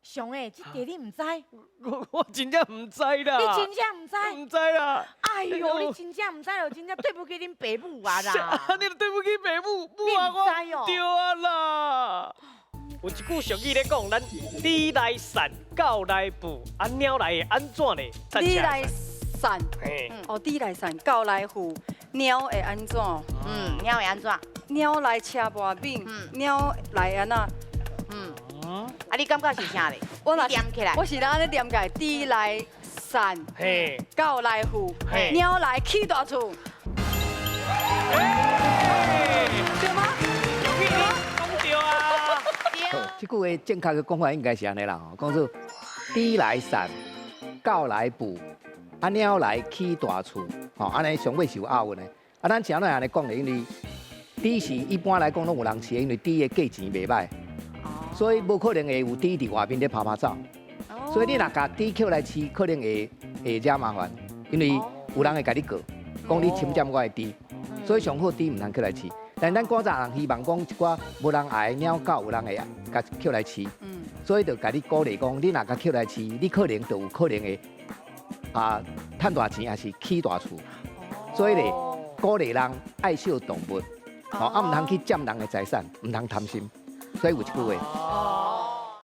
熊诶，这题你唔知？我真正唔知啦。你真正唔知？唔知啦。哎呦，你真正唔知哦，真正对不起恁爸母啊啦！你都对不起爸母，你啊，唔知哦对啊啦。有一句俗语咧讲，咱猪来散，狗来哺，啊鸟来会安怎呢？猪来散，嘿，哦，猪来散，狗来虎，鸟会安怎？鸟会安怎？鸟来车磨饼，鸟来安那？啊，你感觉是啥咧？我若你念起来。我是安尼念起来，猪来散，嘿，狗来虎嘿，鸟来起大厝，对吗？有去你讲对啊。这句话正确的讲法应该是安尼啦，讲做猪来散，狗来哺，啊鸟来起大厝，吼，安尼上尾是有押韵的。啊，咱正来安尼讲的，因为猪是一般来讲拢有人饲的，因为猪的价钱袂歹，所以无可能会有猪伫外面咧跑走。所以你若甲猪捡来饲，可能会惹麻烦，因为有人会甲你告，讲你侵占我的猪，所以上好猪唔通捡来饲。但咱古早人希望讲一寡无人爱的鸟狗，有人会甲捡来饲，所以就甲你鼓励讲，你若甲捡来饲，你可能就有可能会赚大钱，还是起大厝。所以咧，鼓励人爱惜动物，唔通去占人的财产，唔通贪心。所以有一句话。